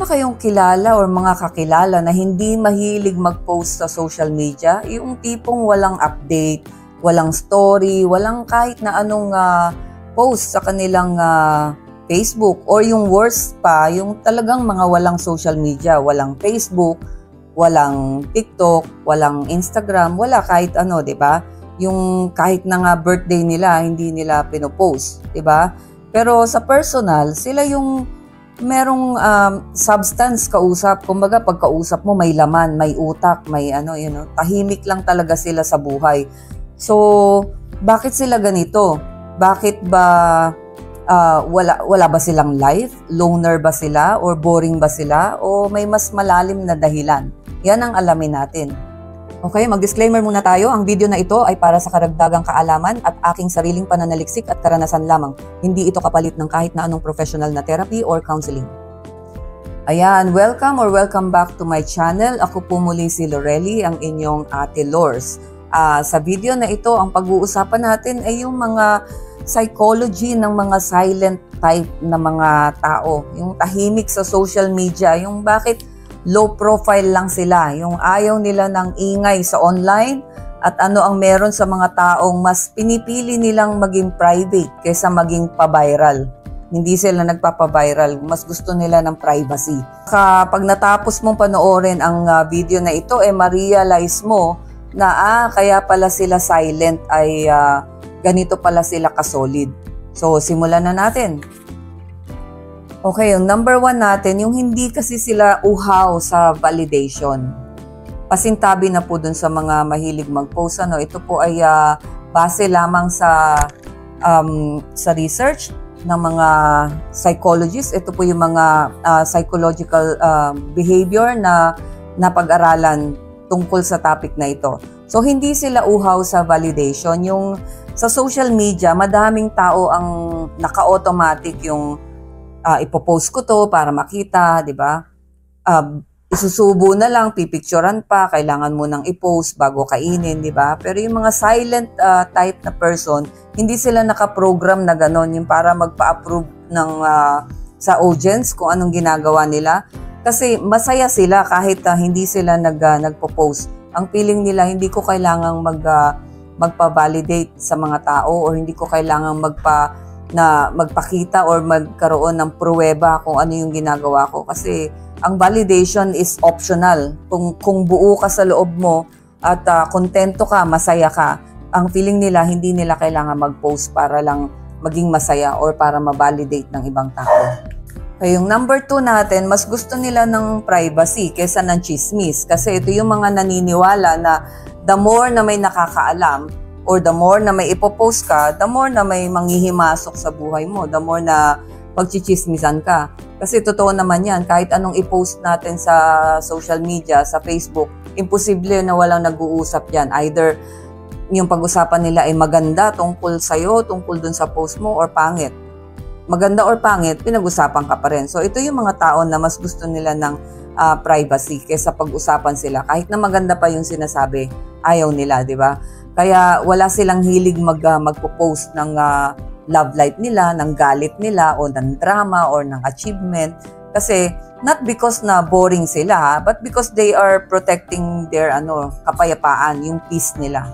ba kayong kilala or mga kakilala na hindi mahilig mag-post sa social media? Yung tipong walang update, walang story, walang kahit na anong post sa kanilang Facebook, or yung worst pa, yung talagang mga walang social media, walang Facebook, walang TikTok, walang Instagram, wala kahit ano, 'di ba? Yung kahit na nga birthday nila, hindi nila pinopost, 'di ba? Pero sa personal, sila yung merong substance kausap. Kumbaga pag kausap mo may laman, may utak, may tahimik lang talaga sila sa buhay. So, bakit sila ganito? Bakit ba wala ba silang life? Loner ba sila? Or boring ba sila? O may mas malalim na dahilan? Yan ang alamin natin. Okay, mag-disclaimer muna tayo. Ang video na ito ay para sa karagdagang kaalaman at aking sariling pananaliksik at karanasan lamang. Hindi ito kapalit ng kahit na anong professional na therapy or counseling. Ayan, welcome back to my channel. Ako po muli si Lorelly, ang inyong Ate Lors. Sa video na ito, ang pag-uusapan natin ay yung mga psychology ng mga silent type na mga tao. Yung tahimik sa social media, yung bakit low profile lang sila, yung ayaw nila ng ingay sa online, at ano ang meron sa mga taong mas pinipili nilang maging private kaysa maging pa-viral. Hindi sila nagpapa-viral, mas gusto nila ng privacy. Kapag natapos mong panoorin ang video na ito, ma-realize mo na kaya pala sila silent ay ganito pala sila kasolid. So, simulan na natin. Okay, yung number 1 natin, yung hindi kasi sila uhaw sa validation. Pasintabi na po dun sa mga mahilig mag-post. Ito po ay base lamang sa research ng mga psychologists. Ito po yung mga psychological behavior na napag-aralan tungkol sa topic na ito. So, hindi sila uhaw sa validation. Yung sa social media, madaming tao ang naka-automatic yung ipopost ko to para makita, di ba? Isusubo na lang, pipicturean pa, kailangan mo nang i-post bago kainin, di ba? Pero yung mga silent type na person, hindi sila naka-program na ganon, yung para magpa-approve ng sa audience kung anong ginagawa nila. Kasi masaya sila kahit hindi sila nagpo-post. Ang feeling nila, hindi ko kailangang magpa-validate sa mga tao, or hindi ko kailangang magpakita or magkaroon ng pruweba kung ano yung ginagawa ko. Kasi ang validation is optional. Kung buo ka sa loob mo at kontento ka, masaya ka, ang feeling nila, hindi nila kailangan mag-post para lang maging masaya or para ma-validate ng ibang tao. Okay, yung number 2 natin, mas gusto nila ng privacy kaysa ng chismis. Kasi ito yung mga naniniwala na the more na may nakakaalam, or the more na may ipopost ka, the more na may manghihimasok sa buhay mo, the more na pagchichismisan ka. Kasi totoo naman yan, kahit anong ipost natin sa social media, sa Facebook, imposible na walang nag-uusap yan. Either yung pag-usapan nila ay maganda tungkol sa'yo, tungkol dun sa post mo, or pangit. Maganda or pangit, pinag-usapan ka pa rin. So ito yung mga tao na mas gusto nila ng privacy kaysa pag-usapan sila. Kahit na maganda pa yung sinasabi, ayaw nila, di ba? Kaya wala silang hilig magpo-post ng love life nila, ng galit nila, o ng drama, or ng achievement. Kasi not because na boring sila, but because they are protecting their kapayapaan, yung peace nila.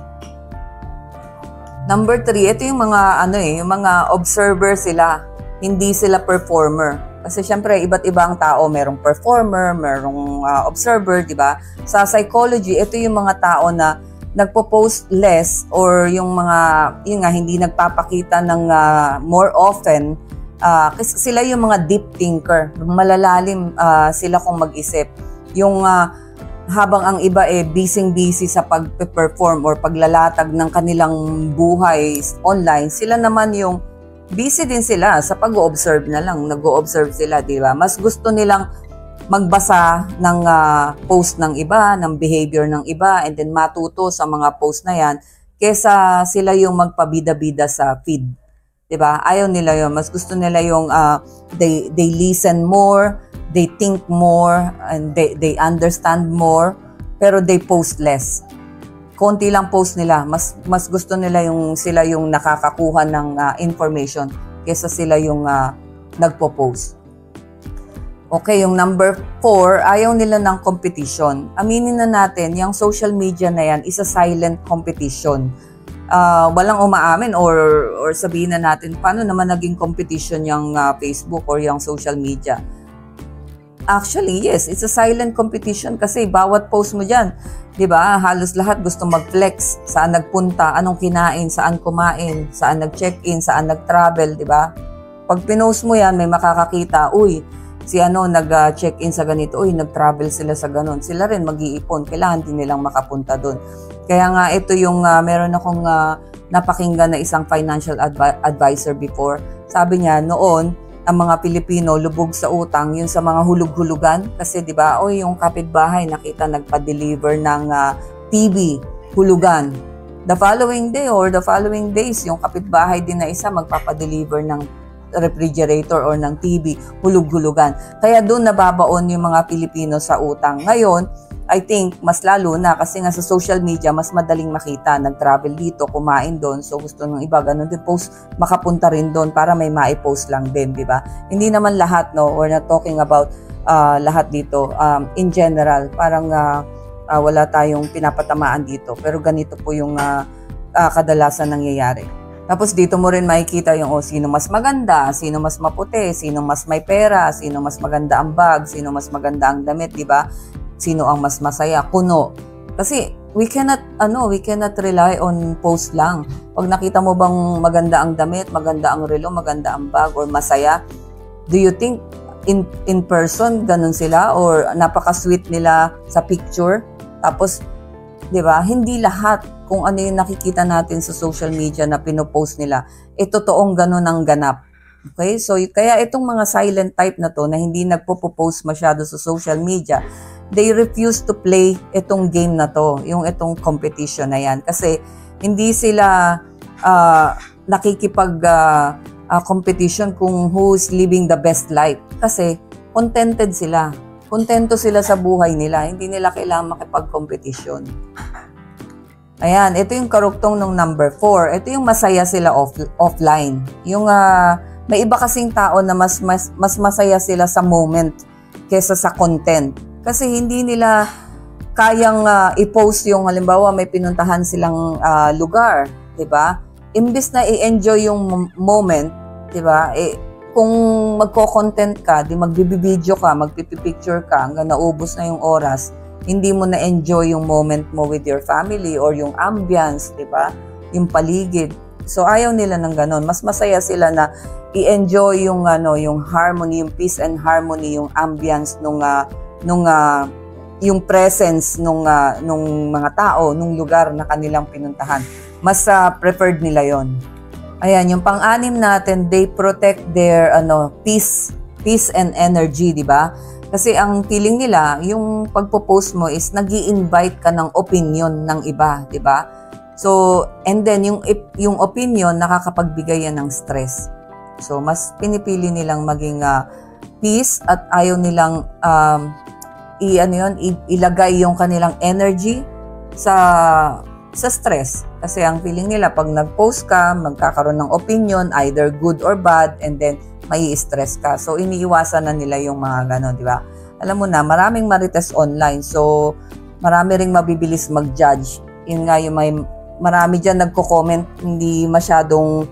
Number 3, ito yung mga yung mga observer sila, hindi sila performer. Kasi syempre iba't ibang tao, merong performer, merong observer, di ba? Sa psychology, ito yung mga tao na nagpo-post less, or yung mga hindi nagpapakita ng more often, kasi sila yung mga deep thinker, malalalim sila kung mag-isip. Yung habang ang iba busy sa pag-perform or paglalatag ng kanilang buhay online, sila naman yung busy din sila sa pag-o-observe na lang, nag-o-observe sila, di ba? Mas gusto nilang magbasa ng post ng iba, ng behavior ng iba, and then matuto sa mga post na yan, kesa sila yung magpabida-bida sa feed. Diba? Ayaw nila yun. Mas gusto nila yung they listen more, they think more, and they understand more, pero they post less. Konti lang post nila. Mas gusto nila yung sila yung nakakakuha ng information kesa sila yung nagpo-post. Okay, yung number 4, ayaw nila ng competition. Aminin na natin, yung social media na yan is a silent competition. Walang umaamin or sabihin na natin, paano naman naging competition yung Facebook or yung social media? Actually, yes, it's a silent competition kasi bawat post mo dyan, di ba? Halos lahat gusto mag-flex, saan nagpunta, anong kinain, saan kumain, saan nag-check-in, saan nag-travel, di ba? Pag pinost mo yan, may makakakita, uy, si nag-check-in sa ganito, uy, nag-travel sila sa ganon. Sila rin mag-iipon, kailangan din nilang makapunta doon. Kaya nga ito yung meron akong napakinggan na isang financial advisor before. Sabi niya, noon, ang mga Pilipino lubog sa utang, yun sa mga hulug-hulugan. Kasi di ba, yung kapitbahay nakita nagpa-deliver ng TV, hulugan. The following day or the following days, yung kapitbahay din na isa magpapa-deliver ng refrigerator or ng TV, hulug-hulugan. Kaya doon nababaon yung mga Pilipino sa utang. Ngayon, I think, mas lalo na kasi nga sa social media, mas madaling makita. Nag-travel dito, kumain doon. So, gusto ng iba, ganun din post, makapunta rin doon para may mai-post lang din, di ba? Hindi naman lahat, no? We're not talking about lahat dito. In general, parang wala tayong pinapatamaan dito. Pero ganito po yung kadalasan nangyayari. Tapos dito mo rin makikita yung sino mas maganda, sino mas maputi, sino mas may pera, sino mas maganda ang bag, sino mas maganda ang damit, di ba? Sino ang mas masaya, kuno. Kasi we cannot rely on post lang. Pag nakita mo bang maganda ang damit, maganda ang relo, maganda ang bag or masaya, do you think in person ganun sila or napaka-sweet nila sa picture? Tapos, di ba? Hindi lahat kung ano yung nakikita natin sa social media na pinopost nila, totoong ganun ang ganap. Okay? So, kaya itong mga silent type na to na hindi nagpo-post masyado sa social media, they refuse to play itong game na to, yung itong competition na yan. Kasi hindi sila nakikipag-competition kung who's living the best life. Kasi contented sila. Kontento sila sa buhay nila. Hindi nila kailangan makipag-competition. Ayan, ito yung karuktong ng number 4. Ito yung masaya sila offline. Yung may iba kasing tao na mas masaya sila sa moment kesa sa content. Kasi hindi nila kayang i-post yung halimbawa may pinuntahan silang lugar, 'di ba? Imbes na i-enjoy yung moment, 'di ba? Kung magko-content ka, di magbibideo ka, magpipicture ka hanggang naubos na yung oras, hindi mo na-enjoy yung moment mo with your family or yung ambience, di ba? Yung paligid. So, ayaw nila ng ganon. Mas masaya sila na i-enjoy yung, yung harmony, yung peace and harmony, yung ambience yung presence nung mga tao, nung lugar na kanilang pinuntahan. Mas preferred nila yon. Ayan, yung pang-anim natin, they protect their peace and energy, di ba? Kasi ang feeling nila, yung pagpo-post mo is nag-i-invite ka ng opinion ng iba, di ba? So, and then yung opinion nakakapagbigay yan ng stress. So, mas pinipili nilang maging peace at ayaw nilang ilagay yung kanilang energy sa stress. Kasi ang feeling nila, pag nag-post ka, magkakaroon ng opinion, either good or bad, and then may stress ka. So, iniiwasan na nila yung mga gano'n, di ba? Alam mo na, maraming marites online. So, marami ring mabibilis mag-judge. Yun nga yung marami dyan nagko-comment, hindi masyadong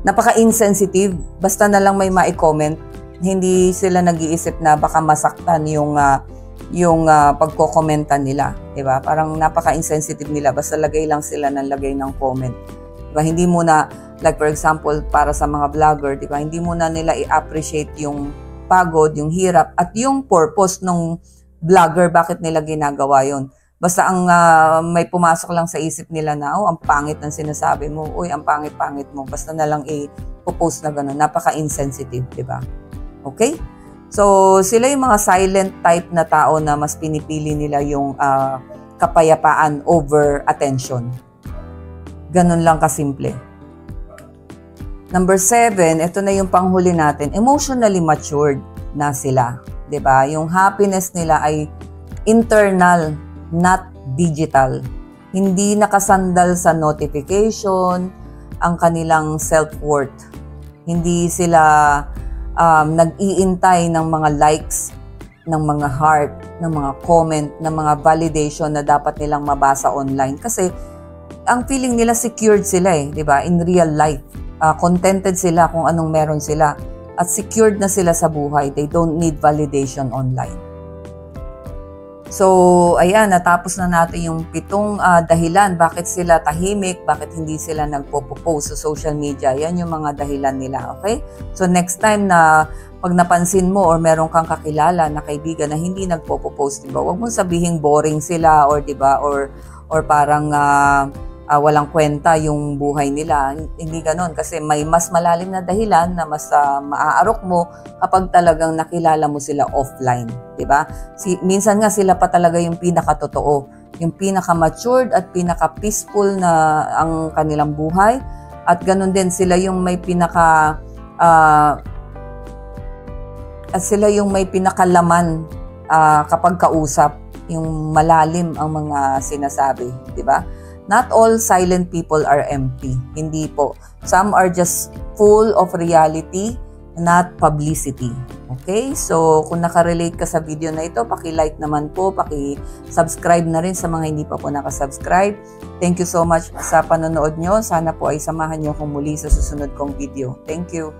napaka-insensitive. Basta na lang may ma-comment. Hindi sila nag-iisip na baka masaktan yung pagko-commentan nila. Diba? Parang napaka-insensitive nila. Basta lagay lang sila ng lagay ng comment. Diba? Hindi muna, like for example, para sa mga vlogger, diba? Hindi muna nila i-appreciate yung pagod, yung hirap, at yung purpose ng vlogger, bakit nila ginagawa yon. Basta ang may pumasok lang sa isip nila na, ang pangit ng sinasabi mo, uy, ang pangit-pangit mo, basta na lang i-post na gano'n. Napaka-insensitive, diba? Okay? So, sila yung mga silent type na tao na mas pinipili nila yung kapayapaan over attention. Ganun lang kasimple. Number 7, ito na yung panghuli natin, emotionally matured na sila. 'Di ba? Yung happiness nila ay internal, not digital. Hindi nakasandal sa notification ang kanilang self-worth. Hindi sila nag-iintay ng mga likes, ng mga heart, ng mga comment, ng mga validation na dapat nilang mabasa online. Kasi ang feeling nila secured sila di ba? In real life. Contented sila kung anong meron sila. At secured na sila sa buhay. They don't need validation online. So, ayan, natapos na natin yung 7 dahilan bakit sila tahimik, bakit hindi sila nagpo-post sa social media. Yan yung mga dahilan nila, okay? So, next time na pag napansin mo or meron kang kakilala na kaibigan na hindi nagpo-post, diba? Huwag mong sabihin boring sila or diba or parang walang kwenta yung buhay nila. Hindi ganon kasi may mas malalim na dahilan na mas maaarok mo kapag talagang nakilala mo sila offline, 'di ba? Minsan nga sila pa talaga yung pinakatotoo, yung pinaka-matured at pinaka-peaceful na ang kanilang buhay at ganon din sila yung may pinakalaman kapag kausap, yung malalim ang mga sinasabi, 'di ba? Not all silent people are empty. Hindi po. Some are just full of reality, not publicity. Okay? So, kung nakarelate ka sa video na ito, paki-like naman po, paki-subscribe na rin sa mga hindi pa po nakasubscribe. Thank you so much sa panonood nyo. Sana po ay samahan nyo akong muli sa susunod kong video. Thank you.